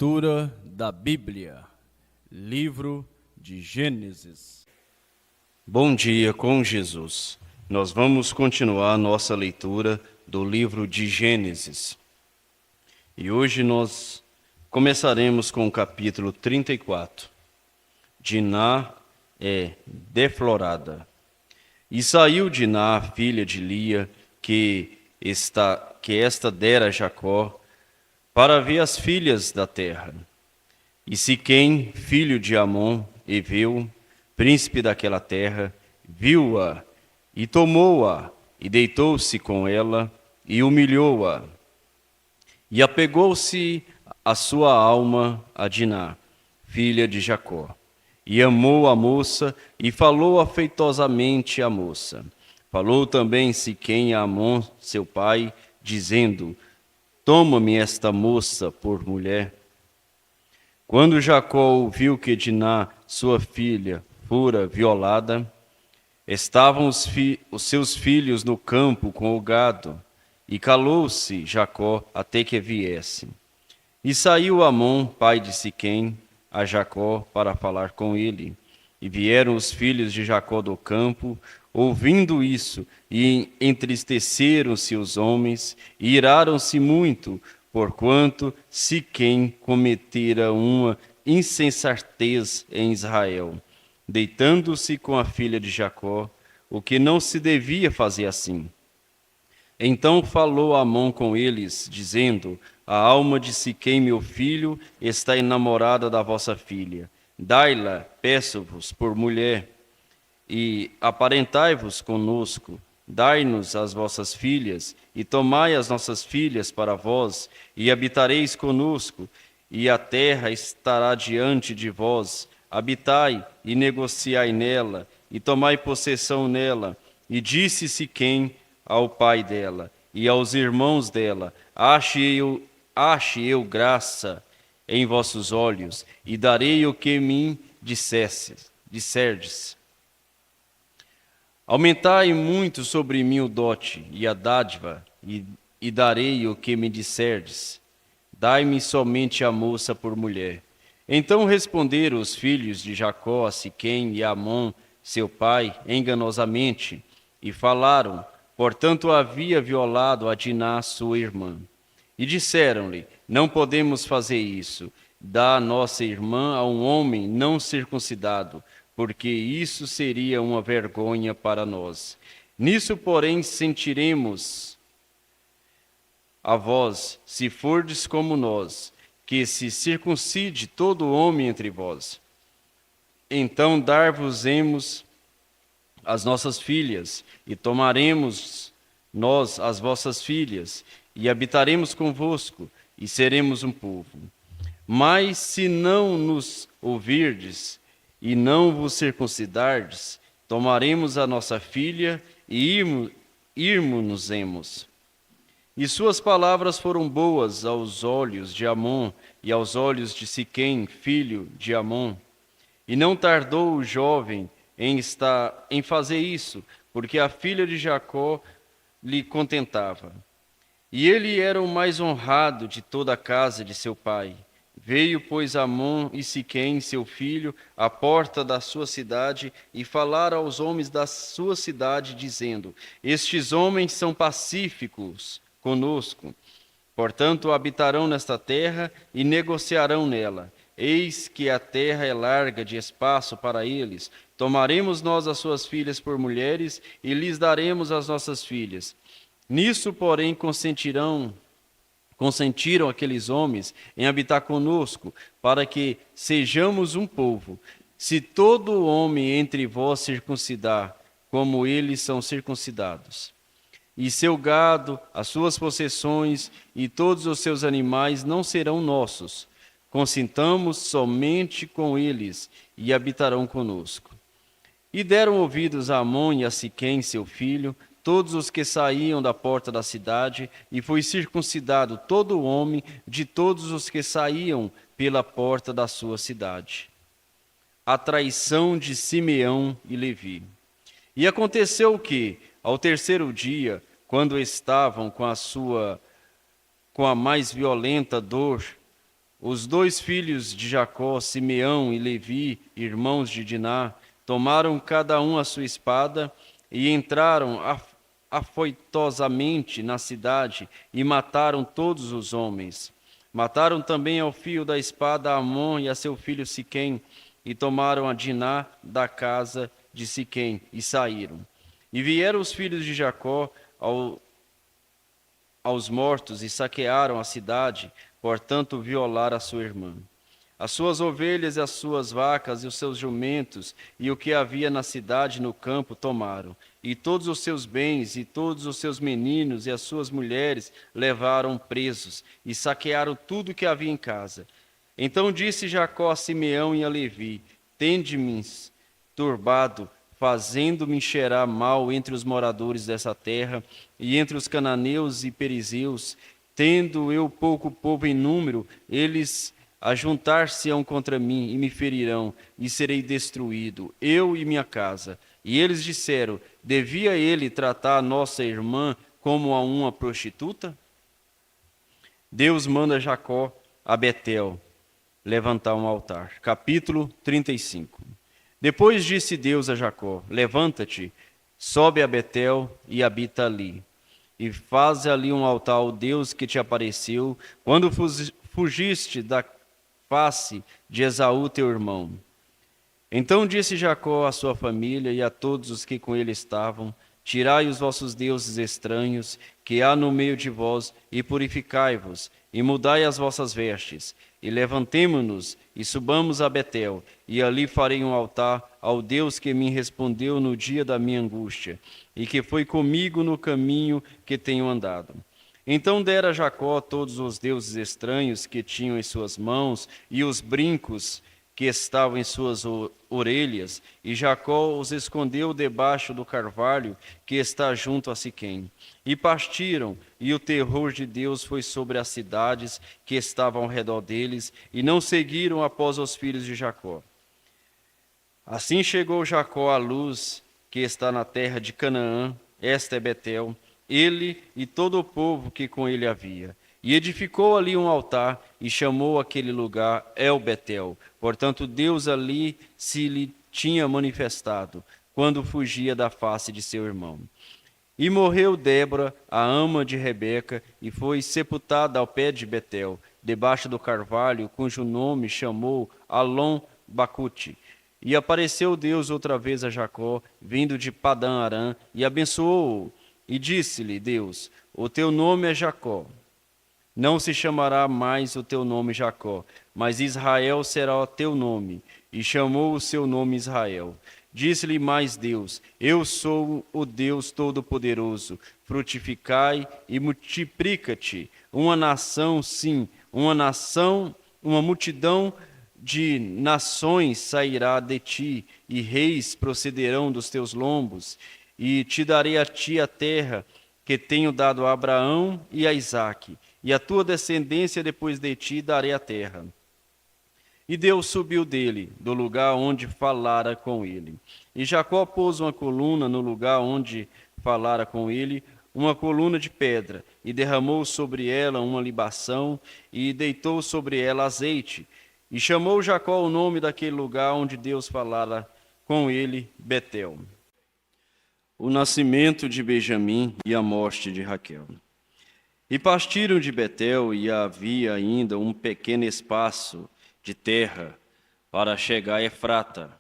Leitura da Bíblia, livro de Gênesis. Bom dia com Jesus. Nós vamos continuar nossa leitura do livro de Gênesis. E hoje nós começaremos com o capítulo 34. Diná é deflorada. E saiu Diná, filha de Lia, que esta dera a Jacó, para ver as filhas da terra. E Siquém, filho de Amon, heveu, príncipe daquela terra, viu-a e tomou-a, e deitou-se com ela, e humilhou-a. E apegou-se a sua alma a Diná, filha de Jacó. E amou a moça, e falou afetuosamente à moça. Falou também Siquém a Amon, seu pai, dizendo: Toma-me esta moça por mulher. Quando Jacó ouviu que Diná, sua filha, fora violada, estavam os seus filhos no campo com o gado, e calou-se Jacó até que viesse. E saiu Amon, pai de Siquém, a Jacó para falar com ele. E vieram os filhos de Jacó do campo, ouvindo isso, e entristeceram-se os homens, e iraram-se muito, porquanto Siquém cometera uma insensatez em Israel, deitando-se com a filha de Jacó, o que não se devia fazer assim. Então falou Amon com eles, dizendo: A alma de Siquém, meu filho, está enamorada da vossa filha. Dai-la, peço-vos, por mulher, e aparentai-vos conosco. Dai-nos as vossas filhas, e tomai as nossas filhas para vós, e habitareis conosco, e a terra estará diante de vós. Habitai e negociai nela, e tomai possessão nela. E disse Siquém ao pai dela e aos irmãos dela: Ache eu graça em vossos olhos, e darei o que me disserdes. Aumentai muito sobre mim o dote e a dádiva, e darei o que me disserdes. Dai-me somente a moça por mulher. Então responderam os filhos de Jacó a Siquém e a Amon, seu pai, enganosamente, e falaram: Portanto havia violado a Diná, sua irmã. E disseram-lhe: Não podemos fazer isso. Dá nossa irmã a um homem não circuncidado, porque isso seria uma vergonha para nós. Nisso, porém, sentiremos a vós, se fordes como nós, que se circuncide todo homem entre vós. Então dar-vos-emos as nossas filhas, e tomaremos nós as vossas filhas, e habitaremos convosco, e seremos um povo. Mas se não nos ouvirdes, e não vos circuncidardes, tomaremos a nossa filha, e irmo-nos-emos. E suas palavras foram boas aos olhos de Amon, e aos olhos de Siquém, filho de Amon. E não tardou o jovem em fazer isso, porque a filha de Jacó lhe contentava. E ele era o mais honrado de toda a casa de seu pai. Veio, pois, Amon e Siquém, seu filho, à porta da sua cidade, e falaram aos homens da sua cidade, dizendo: Estes homens são pacíficos conosco, portanto habitarão nesta terra e negociarão nela. Eis que a terra é larga de espaço para eles. Tomaremos nós as suas filhas por mulheres e lhes daremos as nossas filhas. Nisso, porém, consentiram aqueles homens em habitar conosco, para que sejamos um povo. Se todo homem entre vós circuncidar, como eles são circuncidados, e seu gado, as suas possessões e todos os seus animais não serão nossos. Consintamos somente com eles, e habitarão conosco. E deram ouvidos a Amon e a Siquém, seu filho, todos os que saíam da porta da cidade, e foi circuncidado todo homem de todos os que saíam pela porta da sua cidade. A traição de Simeão e Levi. E aconteceu que, ao terceiro dia, quando estavam com a mais violenta dor, Os 2 filhos de Jacó, Simeão e Levi, irmãos de Diná, tomaram cada um a sua espada e entraram afoitosamente na cidade e mataram todos os homens. Mataram também ao fio da espada a Amon e a seu filho Siquém, e tomaram a Diná da casa de Siquém, e saíram. E vieram os filhos de Jacó aos mortos e saquearam a cidade, portanto violaram a sua irmã. As suas ovelhas e as suas vacas e os seus jumentos e o que havia na cidade e no campo tomaram. E todos os seus bens e todos os seus meninos e as suas mulheres levaram presos e saquearam tudo que havia em casa. Então disse Jacó a Simeão e a Levi: Tende-me turbado, fazendo-me cheirar mal entre os moradores dessa terra e entre os cananeus e perizeus. Tendo eu pouco povo em número, eles ajuntar-se-ão contra mim e me ferirão, e serei destruído, eu e minha casa. E eles disseram: Devia ele tratar a nossa irmã como a uma prostituta? Deus manda Jacó a Betel levantar um altar. Capítulo 35. Depois disse Deus a Jacó: Levanta-te, sobe a Betel e habita ali. E faz ali um altar ao Deus que te apareceu quando fugiste da face de Esaú teu irmão. Então disse Jacó à sua família e a todos os que com ele estavam: Tirai os vossos deuses estranhos que há no meio de vós e purificai-vos, e mudai as vossas vestes, e levantemo-nos e subamos a Betel, e ali farei um altar ao Deus que me respondeu no dia da minha angústia, e que foi comigo no caminho que tenho andado. Então dera Jacó todos os deuses estranhos que tinham em suas mãos, e os brincos que estavam em suas orelhas, e Jacó os escondeu debaixo do carvalho que está junto a Siquém. E partiram, e o terror de Deus foi sobre as cidades que estavam ao redor deles, e não seguiram após os filhos de Jacó. Assim chegou Jacó à luz que está na terra de Canaã, esta é Betel, ele e todo o povo que com ele havia. E edificou ali um altar e chamou aquele lugar El Betel. Portanto, Deus ali se lhe tinha manifestado, quando fugia da face de seu irmão. E morreu Débora, a ama de Rebeca, e foi sepultada ao pé de Betel, debaixo do carvalho, cujo nome chamou Alon-Bacute. E apareceu Deus outra vez a Jacó, vindo de Padã-Arã, e abençoou-o. E disse-lhe Deus: O teu nome é Jacó. Não se chamará mais o teu nome Jacó, mas Israel será o teu nome. E chamou o seu nome Israel. Disse-lhe mais Deus: Eu sou o Deus Todo-Poderoso. Frutificai e multiplica-te. Uma nação, sim, uma nação, uma multidão de nações sairá de ti, e reis procederão dos teus lombos. E te darei a ti a terra que tenho dado a Abraão e a Isaque, e a tua descendência depois de ti darei a terra. E Deus subiu dele, do lugar onde falara com ele. E Jacó pôs uma coluna no lugar onde falara com ele, uma coluna de pedra, e derramou sobre ela uma libação, e deitou sobre ela azeite. E chamou Jacó o nome daquele lugar onde Deus falara com ele, Betel. O nascimento de Benjamim e a morte de Raquel. E partiram de Betel, e havia ainda um pequeno espaço de terra para chegar a Efrata.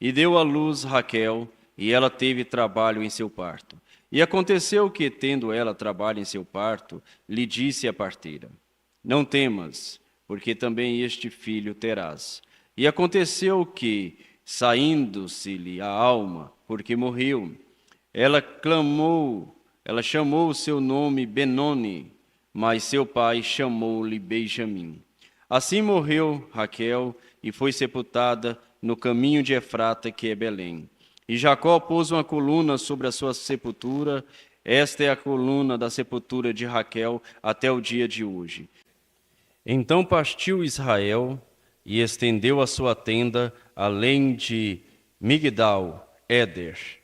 E deu à luz Raquel, e ela teve trabalho em seu parto. E aconteceu que, tendo ela trabalho em seu parto, lhe disse a parteira: Não temas, porque também este filho terás. E aconteceu que, saindo-se-lhe a alma, porque morreu, ela chamou o seu nome Benoni, mas seu pai chamou-lhe Benjamim. Assim morreu Raquel e foi sepultada no caminho de Efrata, que é Belém. E Jacó pôs uma coluna sobre a sua sepultura. Esta é a coluna da sepultura de Raquel até o dia de hoje. Então partiu Israel e estendeu a sua tenda além de Migdal-Éder.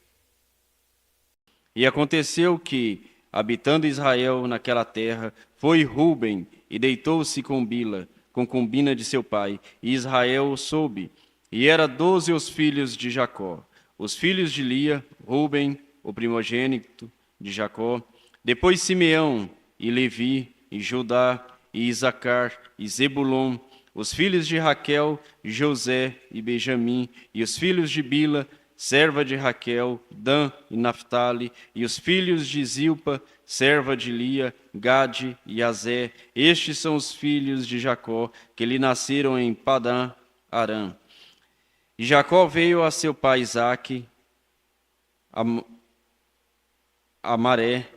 E aconteceu que, habitando Israel naquela terra, foi Ruben e deitou-se com Bila, concubina de seu pai, e Israel o soube. E era 12 os filhos de Jacó. Os filhos de Lia, Ruben, o primogênito de Jacó, depois Simeão, e Levi, e Judá, e Isacar, e Zebulon, os filhos de Raquel, José e Benjamim, e os filhos de Bila, serva de Raquel, Dan e Naphtali, e os filhos de Zilpa, serva de Lia, Gade e Azé. Estes são os filhos de Jacó, que lhe nasceram em Padã Arã. E Jacó veio a seu pai Isaque, a Maré,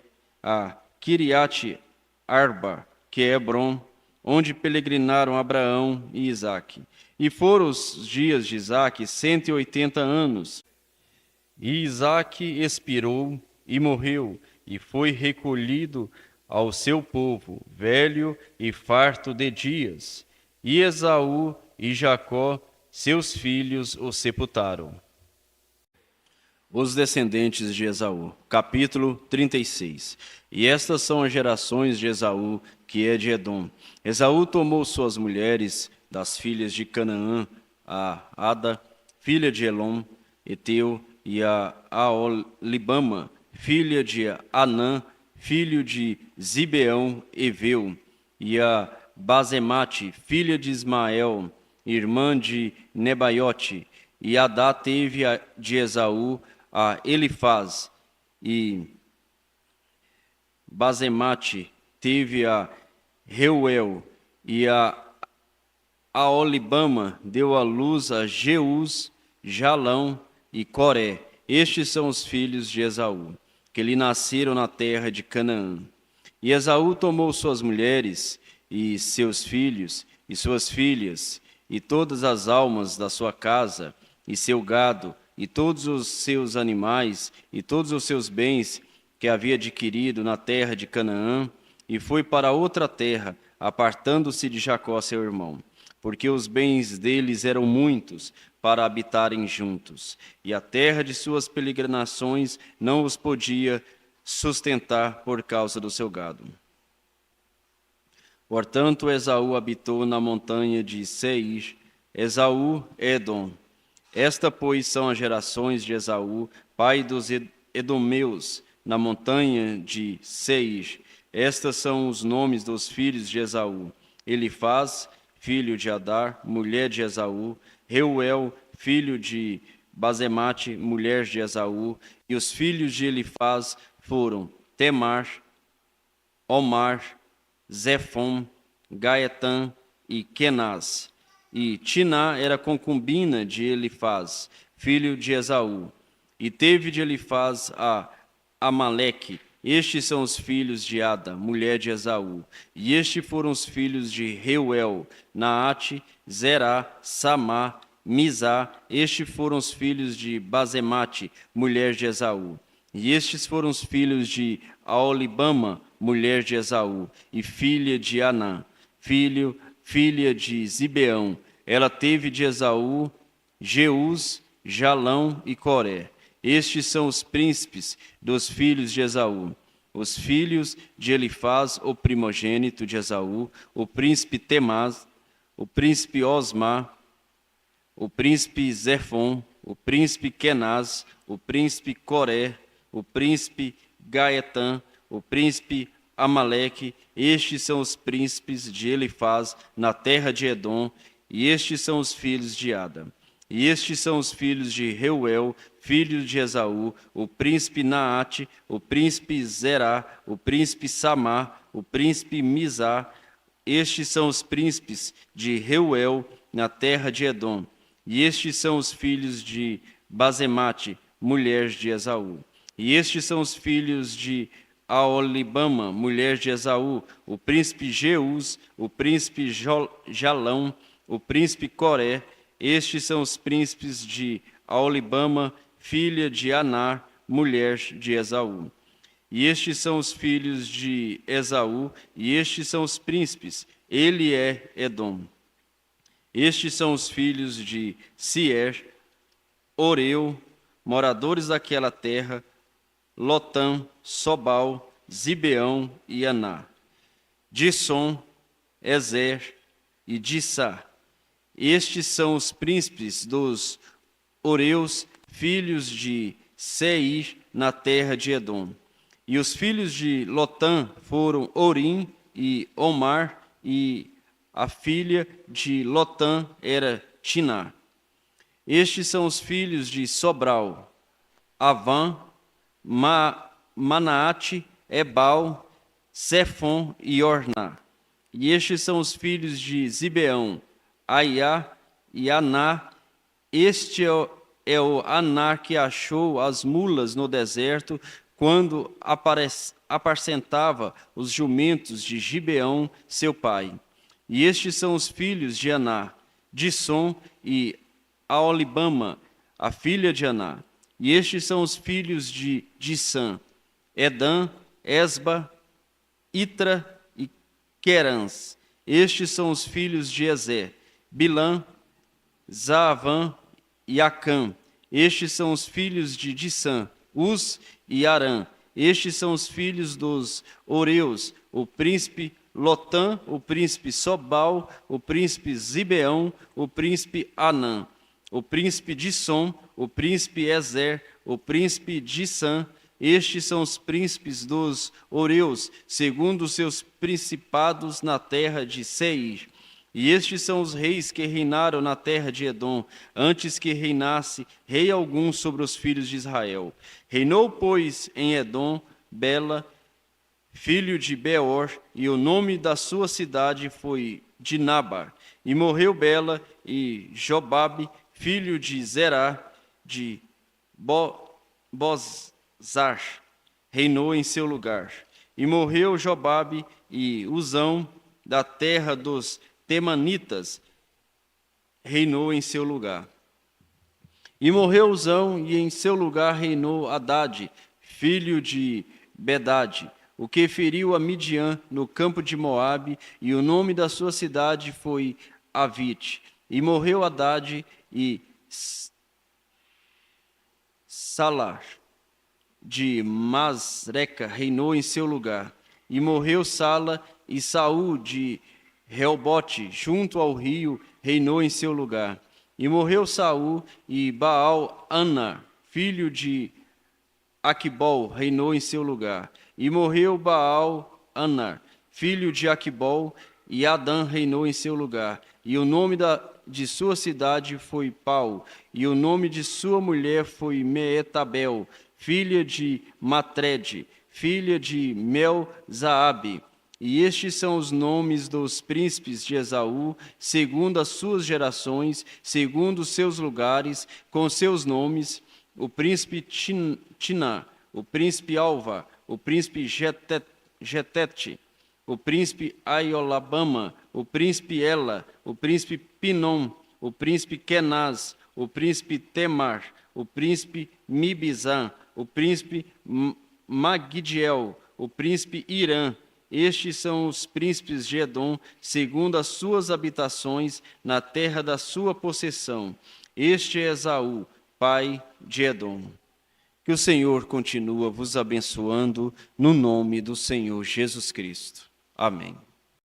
a Kiriate Arba, que é Hebron, onde peregrinaram Abraão e Isaque. E foram os dias de Isaque 180 anos. E Isaque expirou e morreu, e foi recolhido ao seu povo, velho e farto de dias. E Esaú e Jacó, seus filhos, o sepultaram. Os descendentes de Esaú, capítulo 36. E estas são as gerações de Esaú, que é de Edom. Esaú tomou suas mulheres das filhas de Canaã, a Ada, filha de Elom, Eteu, e a Aolibama, filha de Anã, filho de Zibeão, Eveu, e a Basemate, filha de Ismael, irmã de Nebaiote. E Adá teve de Esaú a Elifaz, e Basemate teve a Reuel, e a Aolibama deu à luz a Jeús, Jalão e Coré. Estes são os filhos de Esaú, que lhe nasceram na terra de Canaã. E Esaú tomou suas mulheres, e seus filhos, e suas filhas, e todas as almas da sua casa, e seu gado, e todos os seus animais, e todos os seus bens que havia adquirido na terra de Canaã, e foi para outra terra, apartando-se de Jacó seu irmão, porque os bens deles eram muitos para habitarem juntos, e a terra de suas peregrinações não os podia sustentar por causa do seu gado. Portanto, Esaú habitou na montanha de Seir, Esaú, Edom. Esta, pois, são as gerações de Esaú, pai dos edomeus, na montanha de Seir. Estas são os nomes dos filhos de Esaú: Elifaz, filho de Adar, mulher de Esaú; Reuel, filho de Basemate, mulher de Esaú. E os filhos de Elifaz foram Temar, Omar, Zefon, Gaetã e Kenaz. E Tiná era concubina de Elifaz, filho de Esaú. E teve de Elifaz a Amaleque. Estes são os filhos de Ada, mulher de Esaú. E estes foram os filhos de Reuel, Naate, Zerá, Samá, Mizá. Estes foram os filhos de Basemate, mulher de Esaú. E estes foram os filhos de Aolibama, mulher de Esaú, e filha de Anã, filha de Zibeão. Ela teve de Esaú Jeús, Jalão e Coré. Estes são os príncipes dos filhos de Esaú: os filhos de Elifaz, o primogênito de Esaú, o príncipe Temaz, o príncipe Osmá, o príncipe Zefon, o príncipe Kenaz, o príncipe Coré, o príncipe Gaetã, o príncipe Amaleque. Estes são os príncipes de Elifaz na terra de Edom, e estes são os filhos de Ada. E estes são os filhos de Reuel, filho de Esaú: o príncipe Naate, o príncipe Zerá, o príncipe Samá, o príncipe Mizá. Estes são os príncipes de Reuel na terra de Edom. E estes são os filhos de Basemate, mulher de Esaú. E estes são os filhos de Aolibama, mulher de Esaú: o príncipe Jeús, o príncipe Jalão, o príncipe Coré. Estes são os príncipes de Aolibama, filha de Anar, mulher de Esaú. E estes são os filhos de Esaú, e estes são os príncipes: ele é Edom. Estes são os filhos de Sier, Oreu, moradores daquela terra: Lotã, Sobal, Zibeão e Aná. Disson, Ezer e Dissá. Estes são os príncipes dos Oreus, filhos de Seir, na terra de Edom. E os filhos de Lotã foram Orim e Omar, e a filha de Lotã era Tiná. Estes são os filhos de Sobral: Avã, Manaate, Ebal, Sefon e Orná. E estes são os filhos de Zibeão: Aiá e Aná. Este é o Aná que achou as mulas no deserto, quando apacentava os jumentos de Gibeão, seu pai. E estes são os filhos de Aná: Dissom e Aolibama, a filha de Aná. E estes são os filhos de Dissã: Edã, Esba, Itra e Querans. Estes são os filhos de Ezer: Bilã, Zaavã e Acã. Estes são os filhos de Dissã: Uz e Arã. Estes são os filhos dos Oreus: o príncipe Lotã, o príncipe Sobal, o príncipe Zibeão, o príncipe Anã, o príncipe Dissom, o príncipe Ezer, o príncipe Dissã. Estes são os príncipes dos Oreus, segundo os seus principados na terra de Seir. E estes são os reis que reinaram na terra de Edom, antes que reinasse rei algum sobre os filhos de Israel. Reinou, pois, em Edom, Bela, filho de Beor, e o nome da sua cidade foi Dinabar. E morreu Bela, e Jobabe, filho de Zerá, de Bozar, reinou em seu lugar. E morreu Jobabe, e Uzão, da terra dos Temanitas, reinou em seu lugar. E morreu Uzão, e em seu lugar reinou Hadade, filho de Bedade, o que feriu a Midian no campo de Moabe, e o nome da sua cidade foi Avite. E morreu Hadade, e Salar, de Masreca, reinou em seu lugar. E morreu Sala, e Saul, de Reobote, junto ao rio, reinou em seu lugar. E morreu Saul, e Baal-Ana, filho de Aquibol, reinou em seu lugar. E morreu Baal-Ana, filho de Aquibol, e Adã reinou em seu lugar. E o nome de sua cidade foi Pau, e o nome de sua mulher foi Meetabel, filha de Matred, filha de Melzaabe. E estes são os nomes dos príncipes de Esaú, segundo as suas gerações, segundo os seus lugares, com seus nomes: o príncipe Tiná, o príncipe Alva, o príncipe Getete, o príncipe Aiolabama, o príncipe Ela, o príncipe Pinom, o príncipe Kenaz, o príncipe Temar, o príncipe Mibizã, o príncipe Magdiel, o príncipe Irã. Estes são os príncipes de Edom, segundo as suas habitações, na terra da sua possessão. Este é Esaú, pai de Edom. Que o Senhor continue vos abençoando, no nome do Senhor Jesus Cristo. Amém.